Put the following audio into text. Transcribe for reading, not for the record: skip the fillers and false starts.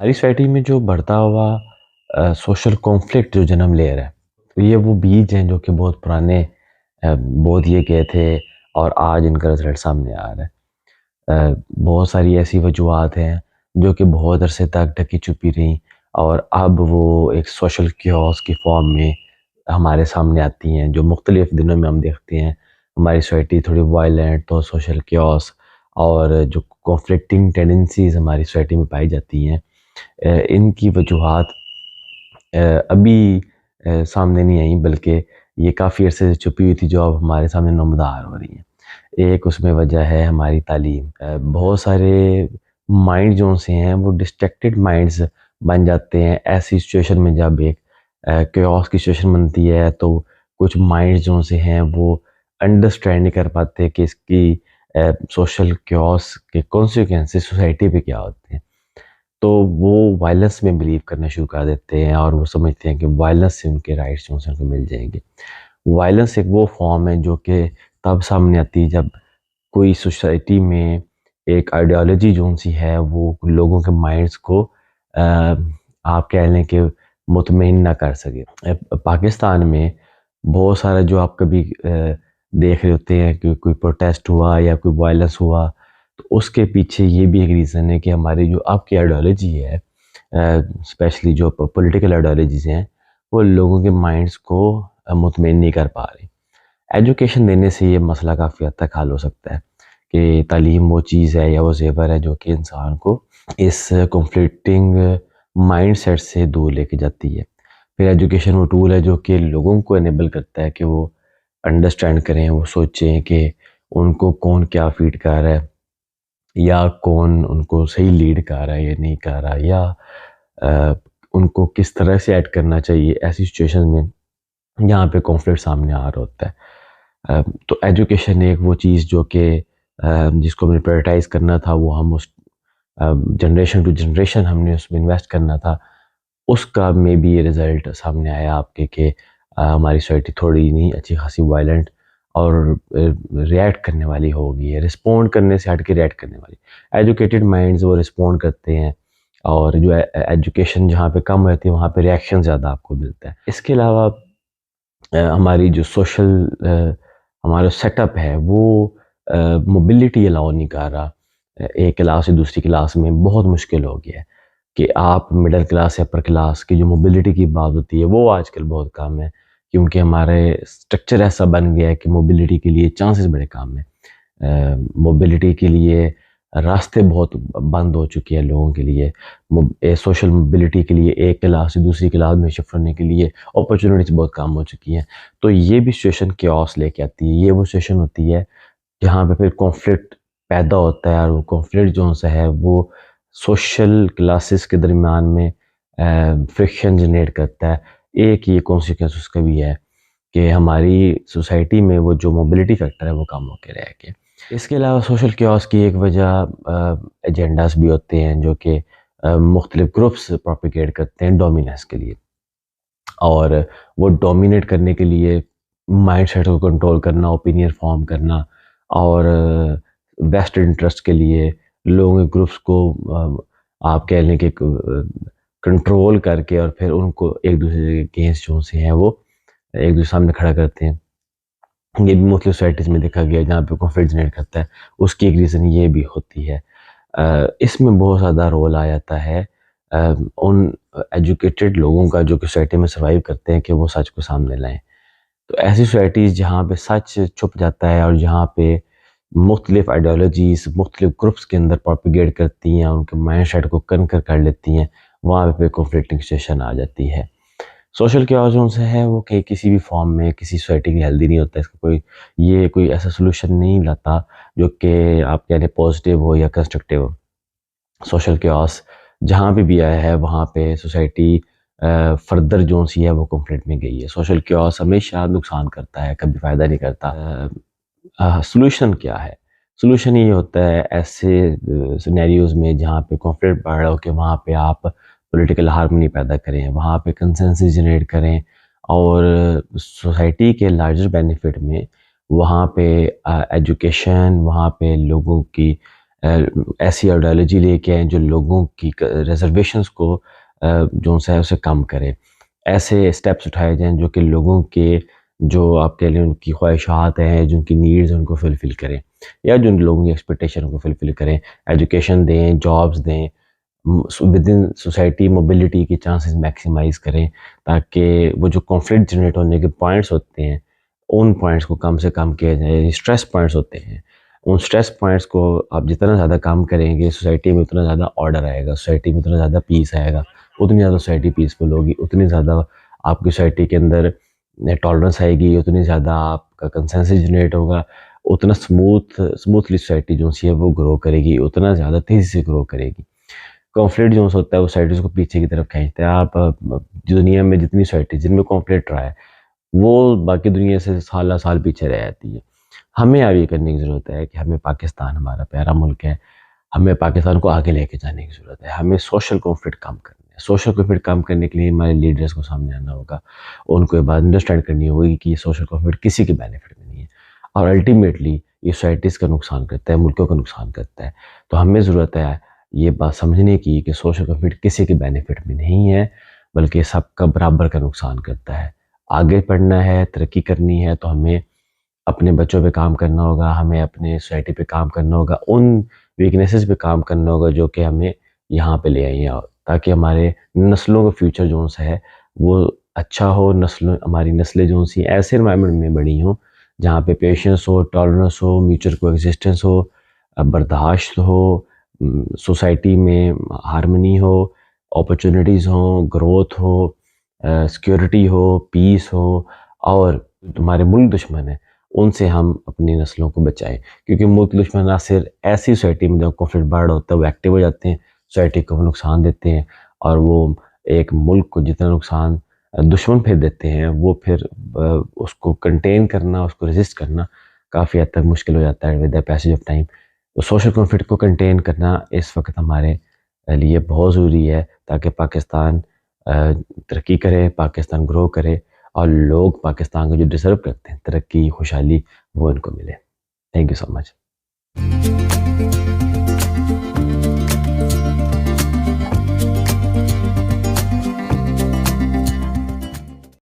ہماری سوسائٹی میں جو بڑھتا ہوا سوشل کانفلکٹ جو جنم لے رہا ہے، تو یہ وہ بیج ہیں جو کہ بہت پرانے بو دیے گئے تھے اور آج ان کا رزلٹ سامنے آ رہا ہے۔ بہت ساری ایسی وجوہات ہیں جو کہ بہت عرصے تک ڈھکی چھپی رہیں اور اب وہ ایک سوشل کیوس کی فارم میں ہمارے سامنے آتی ہیں، جو مختلف دنوں میں ہم دیکھتے ہیں ہماری سوسائٹی تھوڑی وائلنٹ تو سوشل کیوس اور جو کانفلکٹنگ ٹینڈنسیز ہماری سوسائٹی میں پائی جاتی ہیں، ان کی وجوہات ابھی سامنے نہیں آئیں، بلکہ یہ کافی عرصے سے چھپی ہوئی تھی جو اب ہمارے سامنے نمودار ہو رہی ہیں۔ ایک اس میں وجہ ہے ہماری تعلیم۔ بہت سارے مائنڈ جو سے ہیں وہ ڈسٹریکٹڈ مائنڈز بن جاتے ہیں ایسی سچویشن میں، جب ایک کیوس کی سچویشن بنتی ہے تو کچھ مائنڈ جو سے ہیں وہ انڈرسٹینڈ نہیں کر پاتے کہ اس کی سوشل کیوس کے کانسیکوینسز سوسائٹی پہ کیا ہوتے ہیں، تو وہ وائلنس میں بلیو کرنا شروع کر دیتے ہیں اور وہ سمجھتے ہیں کہ وائلنس سے ان کے رائٹس جو ہیں ان کو مل جائیں گے۔ وائلنس ایک وہ فارم ہے جو کہ تب سامنے آتی ہے جب کوئی سوسائٹی میں ایک آئیڈیالوجی جو سی ہے وہ لوگوں کے مائنڈز کو آپ کہہ لیں کہ مطمئن نہ کر سکے۔ پاکستان میں بہت سارا جو آپ کبھی دیکھ رہے ہوتے ہیں کہ کوئی پروٹیسٹ ہوا یا کوئی وائلنس ہوا، تو اس کے پیچھے یہ بھی ایک ریزن ہے کہ ہماری جو اب کی آئیڈیالوجی ہے، اسپیشلی جو پولیٹیکل آئیڈیالوجیز ہیں، وہ لوگوں کے مائنڈز کو مطمئن نہیں کر پا رہی۔ ایجوکیشن دینے سے یہ مسئلہ کافی حد تک حل ہو سکتا ہے کہ تعلیم وہ چیز ہے یا وہ زیور ہے جو کہ انسان کو اس کنفلکٹنگ مائنڈ سیٹ سے دور لے کے جاتی ہے۔ پھر ایجوکیشن وہ ٹول ہے جو کہ لوگوں کو انیبل کرتا ہے کہ وہ انڈرسٹینڈ کریں، وہ سوچیں کہ ان کو کون کیا فیڈ کر رہا ہے، یا کون ان کو صحیح لیڈ کر رہا ہے یا نہیں کر رہا، یا ان کو کس طرح سے ایڈ کرنا چاہیے ایسی سچویشن میں جہاں پہ کانفلکٹ سامنے آ رہا ہوتا ہے۔ تو ایجوکیشن ایک وہ چیز جو کہ جس کو ہم نے پرائرٹائز کرنا تھا، وہ ہم اس جنریشن ٹو جنریشن ہم نے اس میں انویسٹ کرنا تھا، اس کا میں بھی یہ رزلٹ سامنے آیا آپ کے کہ ہماری سوسائٹی تھوڑی نہیں اچھی خاصی وائلنٹ اور ریئیکٹ کرنے والی ہو گئی ہے، رسپونڈ کرنے سے ہٹ کے ریئیکٹ کرنے والی۔ ایجوکیٹڈ مائنڈز وہ رسپونڈ کرتے ہیں، اور جو ایجوکیشن جہاں پہ کم ہوتی ہے وہاں پہ ریئیکشن زیادہ آپ کو ملتا ہے۔ اس کے علاوہ ہماری جو سوشل ہمارا سیٹ اپ ہے وہ موبلٹی الاؤ نہیں کر رہا۔ ایک کلاس سے دوسری کلاس میں بہت مشکل ہو گیا ہے کہ آپ مڈل کلاس یا اپر کلاس کی جو موبلٹی کی بات ہوتی ہے وہ آج کل بہت کم ہے، کیونکہ ہمارے اسٹرکچر ایسا بن گیا ہے کہ موبلٹی کے لیے چانسز بڑے کم ہیں۔ موبلٹی کے لیے راستے بہت بند ہو چکے ہیں لوگوں کے لیے۔ سوشل موبلٹی کے لیے ایک کلاس سے دوسری کلاس میں شفٹ ہونے کے لیے اپرچونٹیز بہت کم ہو چکی ہیں، تو یہ بھی سچویشن کیوس لے کے آتی ہے۔ یہ وہ سچویشن ہوتی ہے جہاں پہ پھر کانفلکٹ پیدا ہوتا ہے، اور وہ کانفلکٹ جو سا ہے وہ سوشل کلاسز کے درمیان میں فرکشن جنریٹ کرتا ہے۔ ایک یہ کانسیکوینس اس کا بھی ہے کہ ہماری سوسائٹی میں وہ جو موبلٹی فیکٹر ہے وہ کم ہو کے رہ گیا۔ اس کے علاوہ سوشل کیوس کی ایک وجہ ایجنڈاز بھی ہوتے ہیں جو کہ مختلف گروپس پروپیگیٹ کرتے ہیں ڈومیننس کے لیے، اور وہ ڈومینیٹ کرنے کے لیے مائنڈ سیٹ کو کنٹرول کرنا، اوپینین فارم کرنا، اور بیسٹ انٹرسٹ کے لیے لوگوں کے گروپس کو آپ کہہ لیں کہ کنٹرول کر کے اور پھر ان کو ایک دوسرے کے اگینسٹ جو سے ہیں وہ ایک دوسرے سامنے کھڑا کرتے ہیں۔ یہ بھی مختلف سوسائٹیز میں دیکھا گیا جہاں پہ کانفلکٹ جنریٹ کرتا ہے، اس کی ایک ریزن یہ بھی ہوتی ہے۔ اس میں بہت زیادہ رول آ جاتا ہے ان ایجوکیٹڈ لوگوں کا جو کہ سوسائٹی میں سروائیو کرتے ہیں کہ وہ سچ کو سامنے لائیں۔ تو ایسی سوسائٹیز جہاں پہ سچ چھپ جاتا ہے اور جہاں پہ مختلف آئیڈیالوجیز مختلف گروپس کے اندر پروپیگیٹ کرتی ہیں، ان کے مائنڈ سیٹ کو کنکر کر لیتی ہیں، وہاں پہ کنفلکٹنگ سچویشن آ جاتی ہے۔ سوشل کیوس جو سے ہے وہ کہ کسی بھی فارم میں کسی سوسائٹی کی ہیلدی نہیں ہوتا، اس کا کوئی ایسا سلوشن نہیں لاتا جو کہ آپ کہہ لیں پازیٹیو ہو یا کنسٹرکٹیو ہو۔ سوشل کیوس جہاں بھی آیا ہے وہاں پہ سوسائٹی فردر جو سی ہے وہ کنفلکٹ میں گئی ہے۔ سوشل کیوس ہمیشہ نقصان کرتا ہے، کبھی فائدہ نہیں کرتا۔ سلوشن کیا ہے؟ سلوشن یہ ہوتا ہے ایسے سینیریوز میں جہاں پہ کنفلکٹ بڑھ رہا ہو کہ وہاں پہ آپ پولیٹیکل ہارمنی پیدا کریں، وہاں پہ کنسنسس جنریٹ کریں، اور سوسائٹی کے لارجر بینیفٹ میں وہاں پہ ایجوکیشن، وہاں پہ لوگوں کی ایسی آئیڈیالوجی لے کے آئیں جو لوگوں کی ریزرویشنس کو جو ہے اسے کم کرے. ایسے اسٹیپس اٹھائے جائیں جو کہ لوگوں کے جو آپ کہہ لیں ان کی خواہشات ہیں، جن کی نیڈز ہیں ان کو فلفل کریں، یا جن لوگوں کی ایکسپیکٹیشن کو فلفل کریں. ایجوکیشن دیں، جابس دیں، ود ان سوسائٹی موبلٹی کے چانسز میکسیمائز کریں، تاکہ وہ جو کانفلکٹ جنریٹ ہونے کے پوائنٹس ہوتے ہیں ان پوائنٹس کو کم سے کم کیا جائے. اسٹریس پوائنٹس ہوتے ہیں، ان اسٹریس پوائنٹس کو آپ جتنا زیادہ کم کریں گے سوسائٹی میں اتنا زیادہ آرڈر آئے گا، سوسائٹی میں اتنا زیادہ پیس آئے گا، اتنی زیادہ سوسائٹی پیسفل ہوگی، اتنی زیادہ آپ کی سوسائٹی کے اندر ٹالرنس آئے گی، اتنی زیادہ آپ کا کنسنسس جنریٹ ہوگا، اتنا اسموتھلی سوسائٹی جو سی ہے وہ گرو کرے گی، اتنا زیادہ تیزی سے گرو کرے گی. کانفلکٹ جو ہوتا ہے وہ سوسائٹیز کو پیچھے کی طرف کھینچتا ہے. آپ دنیا میں جتنی سوسائٹی جن میں کانفلکٹ رہا ہے وہ باقی دنیا سے سالہ سال پیچھے رہ جاتی ہے. ہمیں اب یہ کرنے کی ضرورت ہے کہ ہمیں پاکستان ہمارا پیارا ملک ہے، ہمیں پاکستان کو آگے لے کے جانے کی ضرورت ہے. ہمیں سوشل کانفلکٹ کم کرنا ہے. سوشل کانفلکٹ کم کرنے کے لیے ہمارے لیڈرز کو سامنے آنا ہوگا، ان کو یہ بات انڈرسٹینڈ کرنی ہوگی کہ یہ سوشل کانفلکٹ کسی کے بینیفٹ میں نہیں ہے، اور الٹیمیٹلی یہ سوسائٹیز کا نقصان کرتا ہے، ملکوں کا نقصان کرتا ہے. تو ہمیں ضرورت ہے یہ بات سمجھنے کی کہ سوشل کانفلکٹ کسی کے بینیفٹ میں نہیں ہے، بلکہ سب کا برابر کا نقصان کرتا ہے. آگے پڑھنا ہے، ترقی کرنی ہے تو ہمیں اپنے بچوں پہ کام کرنا ہوگا، ہمیں اپنے سوسائٹی پہ کام کرنا ہوگا، ان ویکنیسز پہ کام کرنا ہوگا جو کہ ہمیں یہاں پہ لے آئی ہیں، تاکہ ہمارے نسلوں کا فیوچر جو ہے وہ اچھا ہو. ہماری نسلیں جو سی ایسے انوائرمنٹ میں بڑی ہوں جہاں پہ پیشنس ہو، ٹالرنس ہو، میوچل کو ایگزسٹنس ہو، برداشت ہو، سوسائٹی میں ہارمنی ہو، اپرچونٹیز ہوں، گروتھ ہو، سیکیورٹی ہو، پیس ہو، اور تمہارے ملک دشمن ہیں ان سے ہم اپنی نسلوں کو بچائیں. کیونکہ ملک دشمن ناصر ایسی سوسائٹی میں جب کانفلکٹ بڑھ ہوتا ہے وہ ایکٹیو ہو جاتے ہیں، سوسائٹی کو وہ نقصان دیتے ہیں، اور وہ ایک ملک کو جتنا نقصان دشمن پھر دیتے ہیں وہ پھر اس کو کنٹین کرنا، اس کو ریزسٹ کرنا کافی حد تک مشکل ہو جاتا ہے with the passage of time. تو سوشل کانفلکٹ کو کنٹین کرنا اس وقت ہمارے لیے بہت ضروری ہے، تاکہ پاکستان ترقی کرے، پاکستان گرو کرے، اور لوگ پاکستان کو جو ڈیزرو کرتے ہیں ترقی، خوشحالی، وہ ان کو ملے. Thank you so much.